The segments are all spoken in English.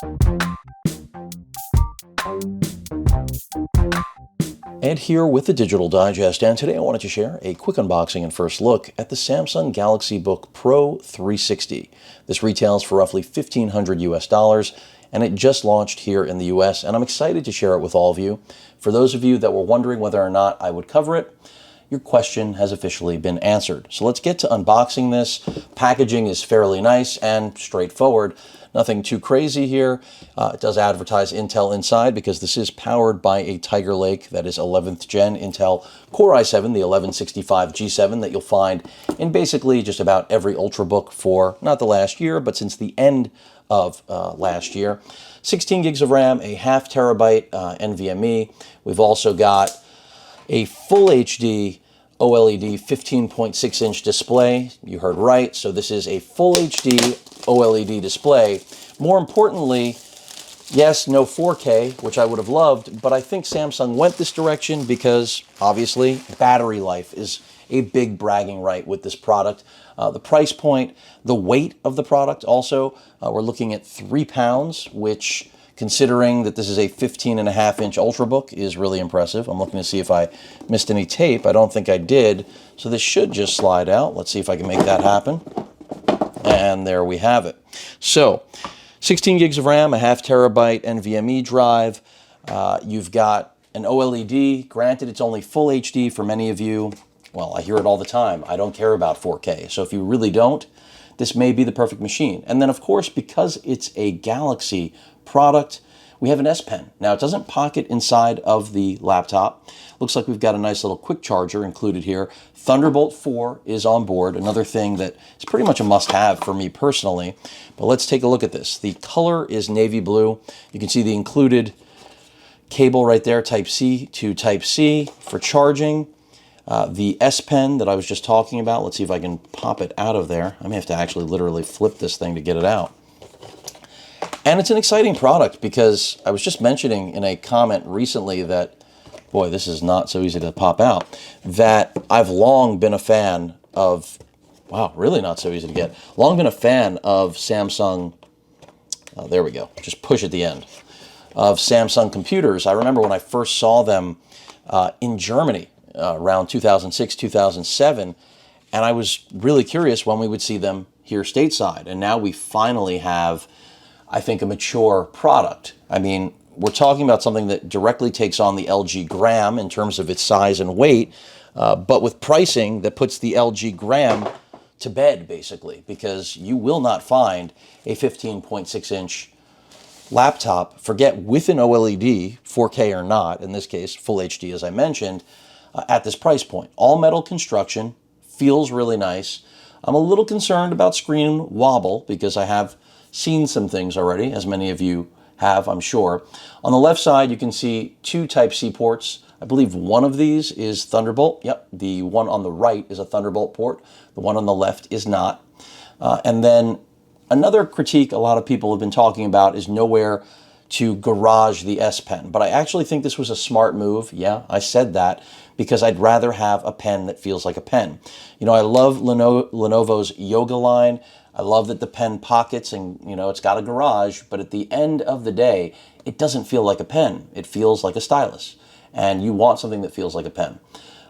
And here with the Digital Digest, and today I wanted to share a quick unboxing and first look at the Samsung Galaxy Book Pro 360. This retails for roughly $1,500 US, and it just launched here in the US, and I'm excited to share it with all of you. For those of you that were wondering whether or not I would cover it, your question has officially been answered. So let's get to unboxing this. Packaging is fairly nice and straightforward. Nothing too crazy here. It does advertise Intel inside because this is powered by a Tiger Lake that is 11th gen Intel Core i7, the 1165 G7 that you'll find in basically just about every Ultrabook for not the last year, but since the end of last year. 16 gigs of RAM, a ½ terabyte NVMe. We've also got a full HD OLED 15.6-inch display. You heard right. So this is a full HD OLED display. More importantly, yes, no 4K, which I would have loved, but I think Samsung went this direction because obviously battery life is a big bragging right with this product. The price point, the weight of the product also, we're looking at 3 pounds, which, considering that this is a 15.5-inch Ultrabook, is really impressive. I'm looking to see if I missed any tape. I don't think I did. So this should just slide out. Let's see if I can make that happen. And there we have it. So 16 gigs of RAM, a ½ terabyte NVMe drive. You've got an OLED. Granted, it's only full HD for many of you. Well, I hear it all the time. I don't care about 4K. So if you really don't, this may be the perfect machine. And then, of course, because it's a Galaxy product, we have an S Pen. Now, it doesn't pocket inside of the laptop. Looks like we've got a nice little quick charger included here. Thunderbolt 4 is on board, another thing that is pretty much a must-have for me personally. But let's take a look at this. The color is navy blue. You can see the included cable right there, Type-C to Type-C for charging. The S Pen that I was just talking about, let's see if I can pop it out of there. I may have to actually literally flip this thing to get it out. And it's an exciting product because I was just mentioning in a comment recently that, boy, this is not so easy to pop out, that I've long been a fan of, wow, really not so easy to get, long been a fan of Samsung, there we go, just push at the end, of Samsung computers. I remember when I first saw them in Germany around 2006, 2007, and I was really curious when we would see them here stateside. And now we finally have, I think, a mature product. I mean, we're talking about something that directly takes on the LG Gram in terms of its size and weight, but with pricing that puts the LG Gram to bed, basically, because you will not find a 15.6-inch laptop, forget with an OLED, 4K or not, in this case, full HD, as I mentioned, at this price point. All metal construction, feels really nice. I'm a little concerned about screen wobble because I have seen some things already, as many of you have, I'm sure. On the left side, you can see 2 Type-C ports. I believe one of these is Thunderbolt. Yep, the one on the right is a Thunderbolt port. The one on the left is not. And then another critique a lot of people have been talking about is nowhere to garage the S Pen. But I actually think this was a smart move. Yeah, I said that because I'd rather have a pen that feels like a pen. You know, I love Lenovo's Yoga line. I love that the pen pockets and, you know, it's got a garage, but at the end of the day, it doesn't feel like a pen. It feels like a stylus. And you want something that feels like a pen.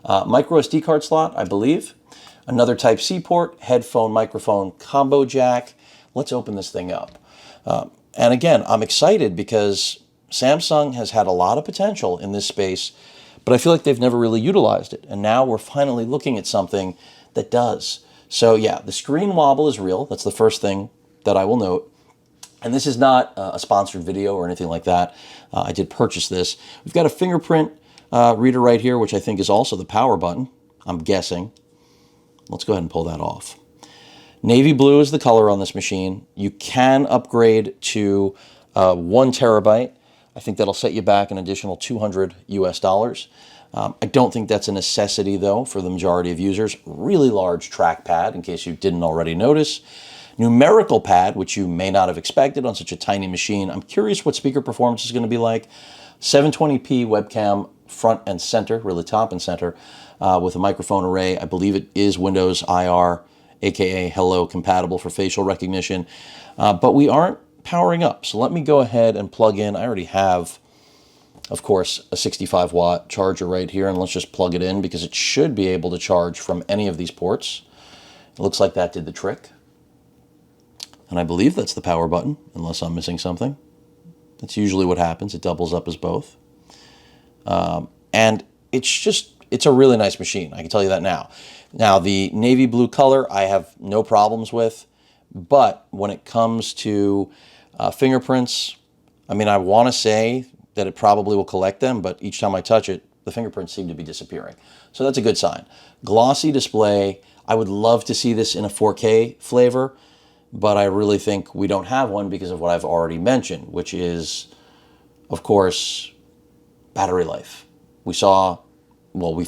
Micro SD card slot, I believe. Another Type-C port, headphone, microphone, combo jack. Let's open this thing up. And again, I'm excited because Samsung has had a lot of potential in this space, but I feel like they've never really utilized it. And now we're finally looking at something that does. So yeah, the screen wobble is real. That's the first thing that I will note. And this is not a sponsored video or anything like that. I did purchase this. We've got a fingerprint reader right here, which I think is also the power button, I'm guessing. Let's go ahead and pull that off. Navy blue is the color on this machine. You can upgrade to 1 terabyte. I think that'll set you back an additional $200 US. I don't think that's a necessity, though, for the majority of users. Really large trackpad, in case you didn't already notice. Numerical pad, which you may not have expected on such a tiny machine. I'm curious what speaker performance is going to be like. 720p webcam front and center, really top and center, with a microphone array. I believe it is Windows IR, aka Hello compatible for facial recognition. But we aren't powering up. So let me go ahead and plug in. I already have, of course, a 65 watt charger right here, and let's just plug it in because it should be able to charge from any of these ports. It looks like that did the trick. And I believe that's the power button, unless I'm missing something. That's usually what happens. It doubles up as both. And it's a really nice machine. I can tell you that now. Now, the navy blue color, I have no problems with. But when it comes to fingerprints, I mean, I want to say that it probably will collect them, but each time I touch it, the fingerprints seem to be disappearing. So that's a good sign. Glossy display. I would love to see this in a 4K flavor, but I really think we don't have one because of what I've already mentioned, which is, of course, battery life. We've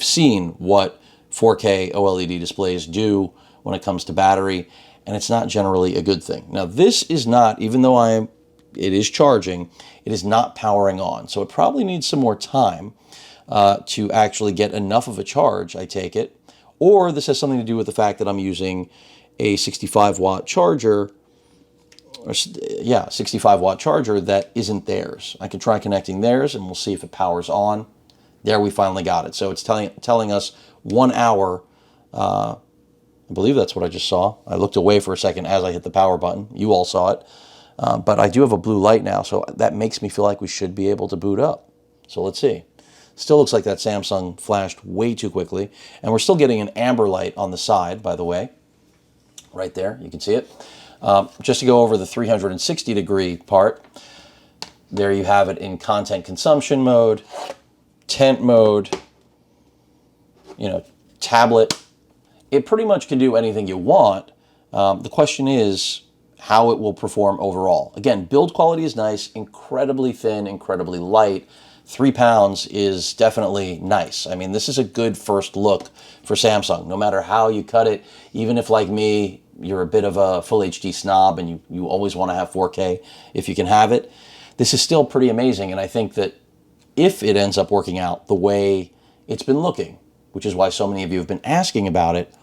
seen what 4K OLED displays do when it comes to battery, and it's not generally a good thing. Now, this is not, even though it is charging, it is not powering on. So it probably needs some more time to actually get enough of a charge, I take it. Or this has something to do with the fact that I'm using a 65 watt charger, 65 watt charger that isn't theirs. I can try connecting theirs and we'll see if it powers on. There, we finally got it. So it's telling us 1 hour. I believe that's what I just saw. I looked away for a second as I hit the power button. You all saw it. But I do have a blue light now, so that makes me feel like we should be able to boot up. So let's see. Still looks like that Samsung flashed way too quickly. And we're still getting an amber light on the side, by the way. Right there, you can see it. Just to go over the 360-degree part, there you have it in content consumption mode, tent mode, tablet. It pretty much can do anything you want. The question is how it will perform overall. Again, build quality is nice, incredibly thin, incredibly light. 3 pounds is definitely nice. I mean, this is a good first look for Samsung, no matter how you cut it. Even if, like me, you're a bit of a full HD snob and you always want to have 4K if you can have it, this is still pretty amazing. And I think that if it ends up working out the way it's been looking, which is why so many of you have been asking about it,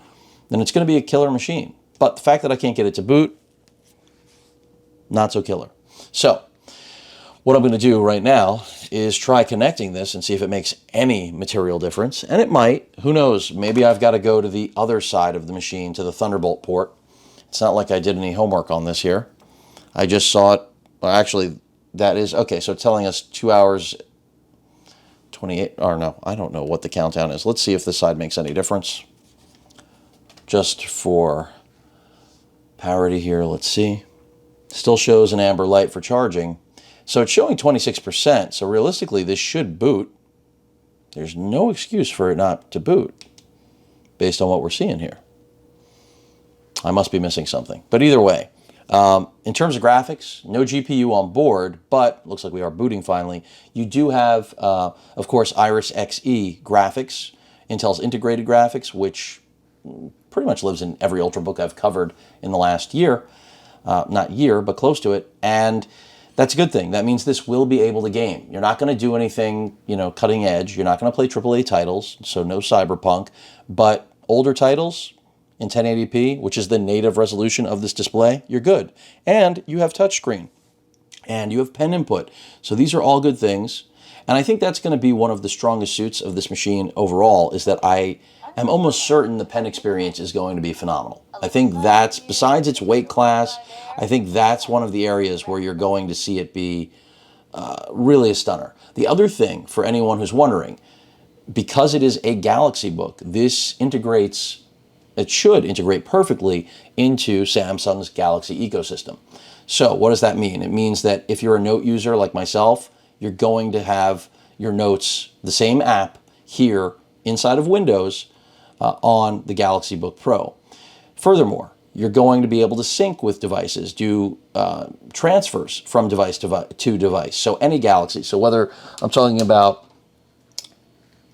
then it's going to be a killer machine. But the fact that I can't get it to boot, not so killer. So what I'm going to do right now is try connecting this and see if it makes any material difference. And it might. Who knows? Maybe I've got to go to the other side of the machine, to the Thunderbolt port. It's not like I did any homework on this here. I just saw it. Well, actually, that is... Okay, so it's telling us 2 hours 28... Or no, I don't know what the countdown is. Let's see if this side makes any difference. Just for parity here, let's see. Still shows an amber light for charging. So it's showing 26%, so realistically this should boot. There's no excuse for it not to boot, based on what we're seeing here. I must be missing something. But either way, in terms of graphics, no GPU on board, but looks like we are booting finally. You do have, of course, Iris Xe graphics, Intel's integrated graphics, which pretty much lives in every Ultrabook I've covered in the last year. Not year, but close to it. And that's a good thing. That means this will be able to game. You're not going to do anything, cutting edge. You're not going to play AAA titles, so no Cyberpunk. But older titles in 1080p, which is the native resolution of this display, you're good. And you have touchscreen. And you have pen input. So these are all good things. And I think that's going to be one of the strongest suits of this machine overall, is that I am almost certain the pen experience is going to be phenomenal. I think that's, besides its weight class, I think that's one of the areas where you're going to see it be really a stunner. The other thing, for anyone who's wondering, because it is a Galaxy Book, this integrates, it should integrate perfectly into Samsung's Galaxy ecosystem. So what does that mean? It means that if you're a note user like myself, you're going to have your notes, the same app here inside of Windows on the Galaxy Book Pro. Furthermore, you're going to be able to sync with devices, do transfers from device to device. So any Galaxy. So whether I'm talking about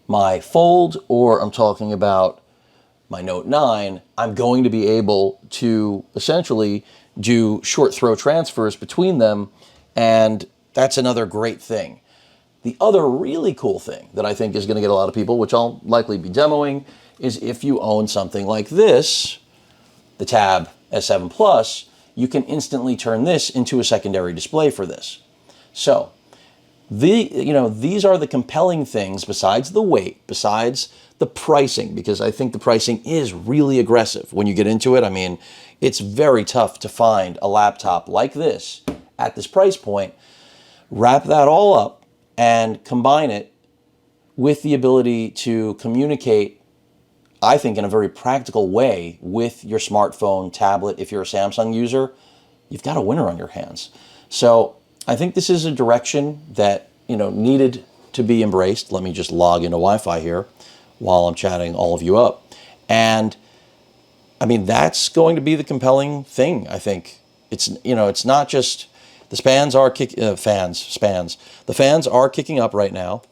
my Fold or I'm talking about my Note 9, I'm going to be able to essentially do short throw transfers between them, and that's another great thing. The other really cool thing that I think is going to get a lot of people, which I'll likely be demoing, is if you own something like this, the Tab S7 Plus, you can instantly turn this into a secondary display for this. So these are the compelling things besides the weight, besides the pricing, because I think the pricing is really aggressive when you get into it. I mean, it's very tough to find a laptop like this at this price point. Wrap that all up and combine it with the ability to communicate, I think, in a very practical way with your smartphone, tablet. If you're a Samsung user, you've got a winner on your hands. So I think this is a direction that, needed to be embraced. Let me just log into Wi-Fi here while I'm chatting all of you up. And I mean, that's going to be the compelling thing, I think. It's not just the fans are kicking up right now.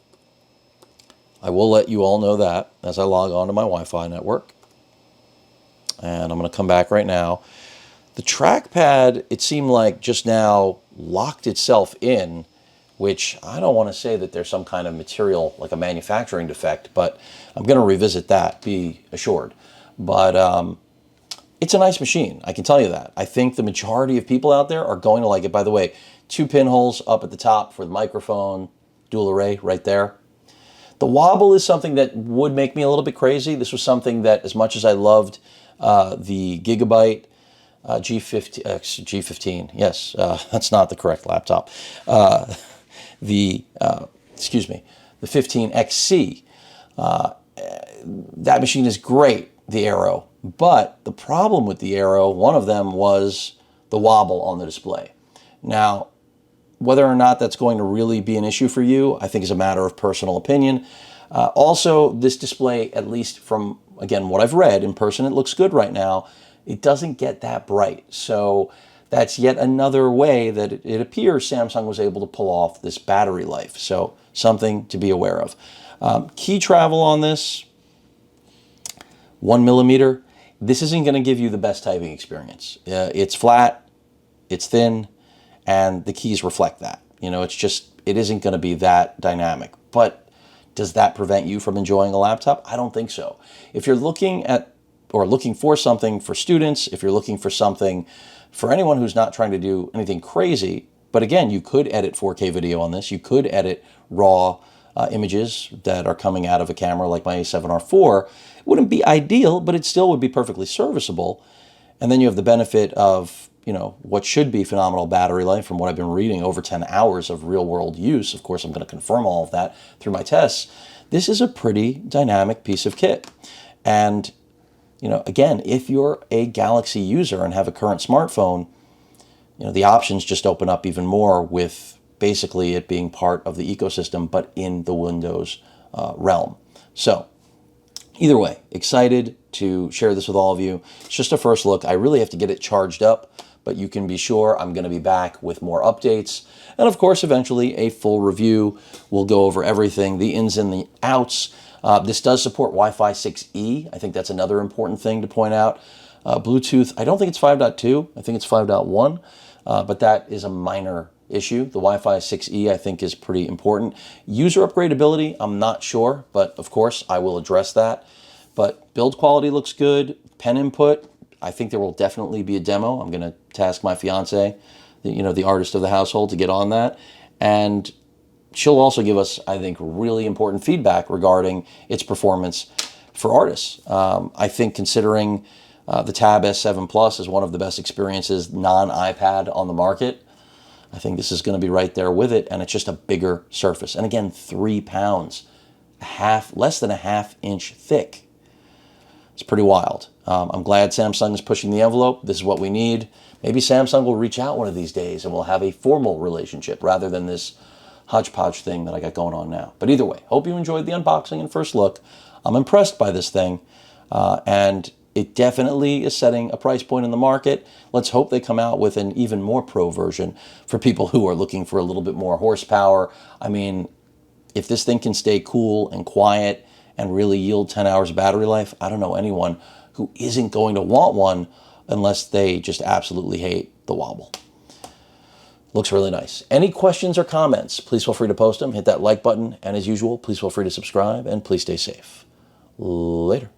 I will let you all know that as I log on to my Wi-Fi network. And I'm going to come back right now. The trackpad, it seemed like just now locked itself in, which I don't want to say that there's some kind of material, like a manufacturing defect, but I'm going to revisit that, be assured. But it's a nice machine, I can tell you that. I think the majority of people out there are going to like it. By the way, 2 pinholes up at the top for the microphone, dual array right there. The wobble is something that would make me a little bit crazy. This was something that, as much as I loved the Gigabyte G15, yes, that's not the correct laptop. The 15XC. That machine is great, the Aero. But the problem with the Aero, one of them was the wobble on the display. Now, whether or not that's going to really be an issue for you, I think is a matter of personal opinion. Also, this display, at least from, again, what I've read in person, it looks good right now. It doesn't get that bright. So that's yet another way that it appears Samsung was able to pull off this battery life. So something to be aware of. Key travel on this, 1 millimeter. This isn't going to give you the best typing experience. It's flat, it's thin, and the keys reflect that. It isn't going to be that dynamic. But does that prevent you from enjoying a laptop? I don't think so. If you're looking for something for students, if you're looking for something for anyone who's not trying to do anything crazy, but again, you could edit 4K video on this. You could edit raw images that are coming out of a camera like my A7R4. It wouldn't be ideal, but it still would be perfectly serviceable. And then you have the benefit of, what should be phenomenal battery life from what I've been reading, over 10 hours of real world use. Of course, I'm going to confirm all of that through my tests. This is a pretty dynamic piece of kit. And, again, if you're a Galaxy user and have a current smartphone, the options just open up even more with basically it being part of the ecosystem, but in the Windows realm. So either way, excited to share this with all of you. It's just a first look. I really have to get it charged up, but you can be sure I'm going to be back with more updates. And of course, eventually a full review. We'll go over everything, the ins and the outs. This does support Wi-Fi 6E. I think that's another important thing to point out. Bluetooth, I don't think it's 5.2. I think it's 5.1, but that is a minor issue. The Wi-Fi 6E, I think, is pretty important. User upgradability, I'm not sure, but of course, I will address that. But build quality looks good. Pen input, I think there will definitely be a demo. I'm going to task my fiance, the artist of the household, to get on that. And she'll also give us, I think, really important feedback regarding its performance for artists. I think considering the Tab S7 Plus is one of the best experiences non-iPad on the market, I think this is going to be right there with it, and it's just a bigger surface. And again, 3 pounds, less than a half-inch thick. It's pretty wild. I'm glad Samsung is pushing the envelope. This is what we need. Maybe Samsung will reach out one of these days and we'll have a formal relationship rather than this hodgepodge thing that I got going on now. But either way, hope you enjoyed the unboxing and first look. I'm impressed by this thing, and it definitely is setting a price point in the market. Let's hope they come out with an even more pro version for people who are looking for a little bit more horsepower. I mean, if this thing can stay cool and quiet and really yield 10 hours of battery life, I don't know anyone who isn't going to want one unless they just absolutely hate the wobble. Looks really nice. Any questions or comments, please feel free to post them. Hit that like button. And as usual, please feel free to subscribe and please stay safe. Later.